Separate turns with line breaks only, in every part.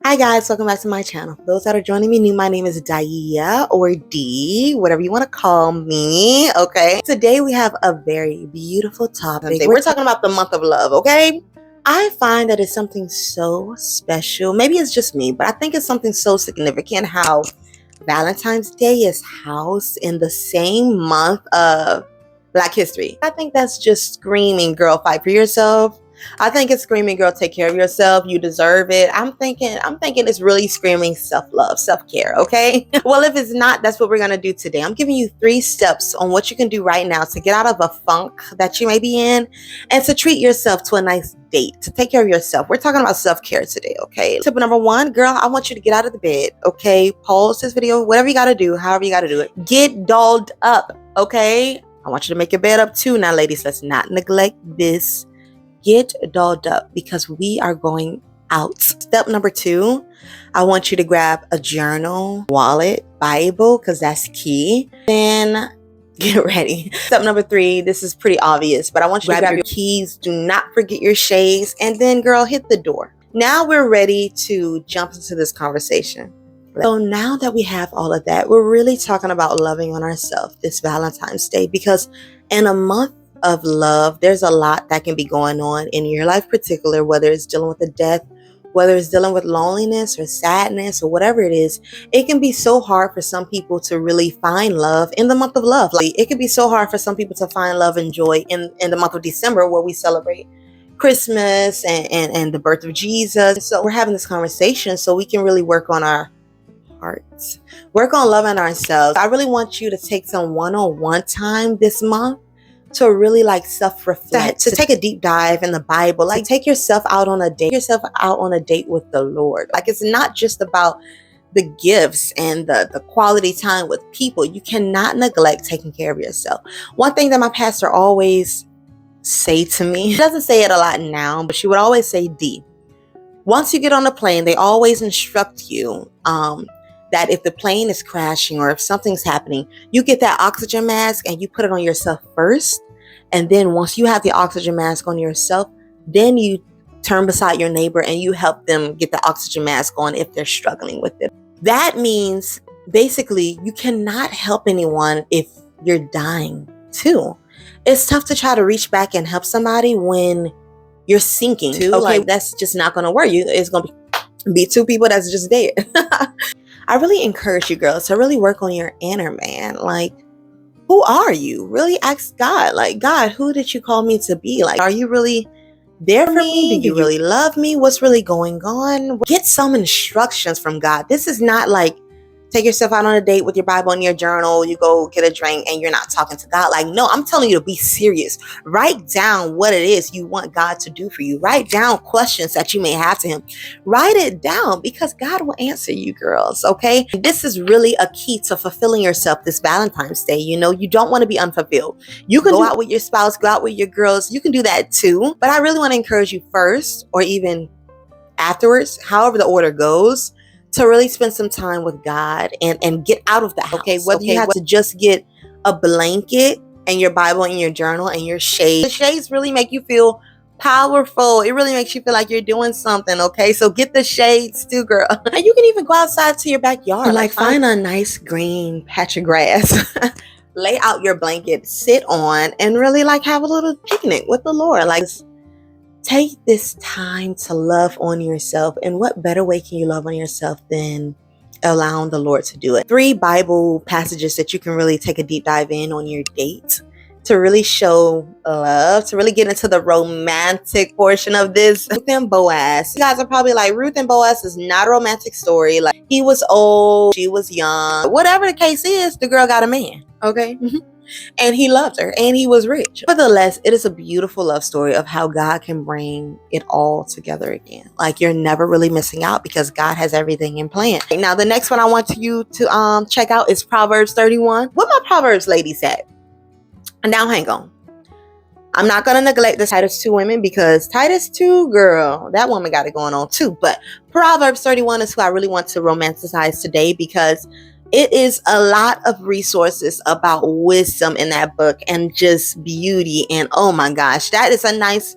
Hi guys, welcome back to my channel. For those that are joining me new, my name is Daya or D, whatever you want to call me, okay? Today we have a very beautiful topic. We're talking about the month of love, okay? I find that it's something so special. Maybe it's just me, but I think it's something so significant how Valentine's Day is housed in the same month of Black History. I think that's just screaming, girl, fight for yourself. I think it's screaming, girl, take care of yourself. You deserve it. I'm thinking it's really screaming self-love, self-care, okay? Well, if it's not, that's what we're going to do today. I'm giving you 3 steps on what you can do right now to get out of a funk that you may be in and to treat yourself to a nice date, to take care of yourself. We're talking about self-care today, okay? Tip number 1, girl, I want you to get out of the bed, okay? Pause this video, whatever you got to do, however you got to do it. Get dolled up, okay? I want you to make your bed up too. Now, ladies, let's not neglect this. Get dolled up because we are going out. Step number 2, I want you to grab a journal, wallet, Bible, because that's key. Then get ready. Step number 3, this is pretty obvious, but I want you to grab your keys. Do not forget your shades. And then, girl, hit the door. Now we're ready to jump into this conversation. So now that we have all of that, we're really talking about loving on ourselves this Valentine's Day, because in a month of love, there's a lot that can be going on in your life, particular, whether it's dealing with a death, whether it's dealing with loneliness or sadness or whatever it is. It can be so hard for some people to really find love in the month of love. Like, it can be so hard for some people to find love and joy in the month of December, where we celebrate Christmas and the birth of Jesus. So we're having this conversation so we can really work on our hearts, work on loving ourselves. I really want you to take some one-on-one time this month to really self-reflect, to take a deep dive in the Bible, take yourself out on a date with the Lord. It's not just about the gifts and the quality time with people. You cannot neglect taking care of yourself. One thing that my pastor always say to me, she doesn't say it a lot now, but she would always say, D, once you get on the plane, they always instruct you that if the plane is crashing or if something's happening, you get that oxygen mask and you put it on yourself first. And then once you have the oxygen mask on yourself, then you turn beside your neighbor and you help them get the oxygen mask on if they're struggling with it. That means basically you cannot help anyone if you're dying too. It's tough to try to reach back and help somebody when you're sinking too. Okay, that's just not going to work. It's going to be 2 people that's just dead. I really encourage you girls to really work on your inner man. Who are you? Really ask God, God, who did you call me to be? Are you really there for me? Do you really love me? What's really going on? Get some instructions from God. This is not take yourself out on a date with your Bible and your journal, you go get a drink and you're not talking to God. No, I'm telling you to be serious. Write down what it is you want God to do for you. Write down questions that you may have to him. Write it down because God will answer you, girls, okay? This is really a key to fulfilling yourself this Valentine's Day. You don't want to be unfulfilled. You can go out with your spouse, go out with your girls. You can do that too. But I really want to encourage you first or even afterwards, however the order goes, to really spend some time with God and get out of the house. Okay, whether you have to just get a blanket and your Bible and your journal and your shades. The shades really make you feel powerful. It really makes you feel like you're doing something, okay? So get the shades too, girl. And you can even go outside to your backyard. Find a nice green patch of grass. Lay out your blanket, sit on, and really have a little picnic with the Lord. Take this time to love on yourself. And what better way can you love on yourself than allowing the Lord to do it? 3 Bible passages that you can really take a deep dive in on your date to really show love, to really get into the romantic portion of this. Ruth and Boaz. You guys are probably Ruth and Boaz is not a romantic story. He was old, she was young. Whatever the case is, the girl got a man, okay? And he loved her and he was rich. Nevertheless, it is a beautiful love story of how God can bring it all together again. You're never really missing out because God has everything in plan. Now, the next one I want you to check out is Proverbs 31. What my Proverbs ladies at? Now, hang on. I'm not going to neglect the Titus 2 women because Titus 2, girl, that woman got it going on too. But Proverbs 31 is who I really want to romanticize today because it is a lot of resources about wisdom in that book and just beauty. And oh my gosh, that is a nice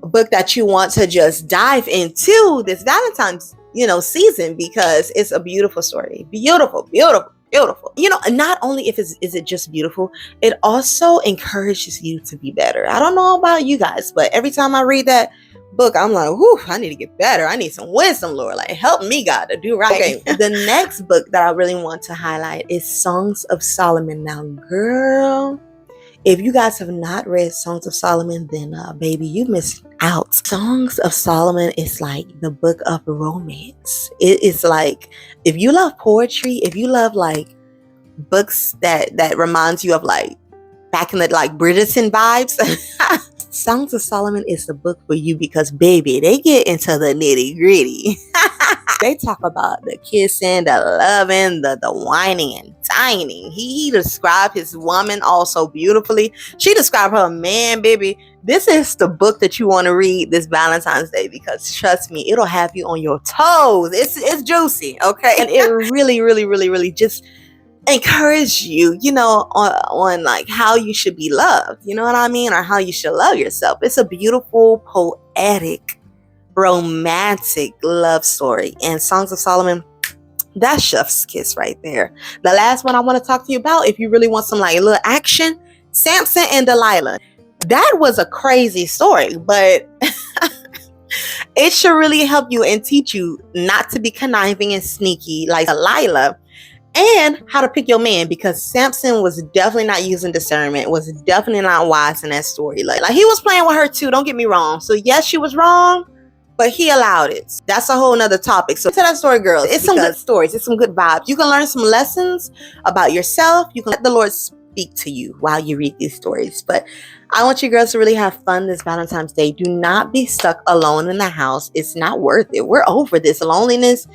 book that you want to just dive into this Valentine's season, because it's a beautiful story. Beautiful, beautiful, beautiful. Not only is it just beautiful, it also encourages you to be better. I don't know about you guys, but every time I read that book, I'm like, whew, I need to get better. I need some wisdom, Lord. Like, help me, God, to do right. Okay, the next book that I really want to highlight is Songs of Solomon. Now, girl, if you guys have not read Songs of Solomon, then baby, you missed out. Songs of Solomon is like the book of romance. It is like, if you love poetry, if you love like books that reminds you of like back in the like Bridgerton vibes, Songs of Solomon is the book for you, because baby, they get into the nitty gritty. They talk about the kissing, the loving, the whining and dining. He described his woman also beautifully. She described her man, baby. This is the book that you want to read this Valentine's Day, because trust me, it'll have you on your toes. It's juicy, okay? And it really, really, really, really just encourage you, on like how you should be loved, you know what I mean? Or how you should love yourself. It's a beautiful, poetic, romantic love story. And Songs of Solomon, that's chef's kiss right there. The last one I want to talk to you about, if you really want some like little action, Samson and Delilah. That was a crazy story, but it should really help you and teach you not to be conniving and sneaky like Delilah, and how to pick your man, because Samson was definitely not using discernment, was definitely not wise in that story. Like he was playing with her too, don't get me wrong. So yes, she was wrong, but he allowed it. That's a whole nother topic. So to that story, girls, it's some good stories, it's some good vibes. You can learn some lessons about yourself. You can let the Lord speak to you while you read these stories. But I want you girls to really have fun this Valentine's Day. Do not be stuck alone in the house. It's not worth it. We're over this loneliness.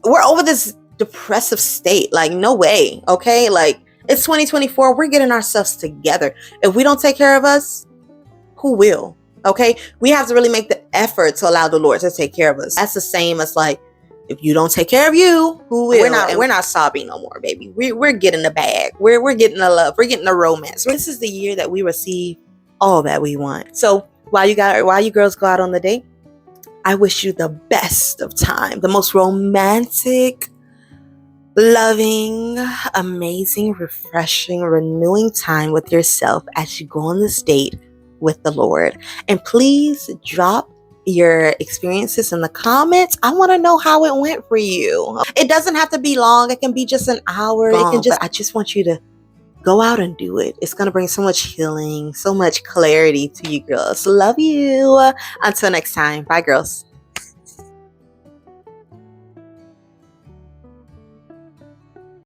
We're over this depressive state. Like, no way. Okay, like, it's 2024. We're getting ourselves together. If we don't take care of us, who will? Okay, we have to really make the effort to allow the Lord to take care of us. That's the same as like, if you don't take care of you, who will? We're not sobbing no more, baby. We're getting the bag. We're getting the love. We're getting the romance. This is the year that we receive all that we want. So while you girls go out on the date, I wish you the best of time, the most romantic, loving, amazing, refreshing, renewing time with yourself as you go on this date with the Lord. And please drop your experiences in the comments. I want to know how it went for you. It doesn't have to be long. It can be just an hour. I just want you to go out and do it. It's going to bring so much healing, so much clarity to you girls. Love you. Until next time. Bye, girls.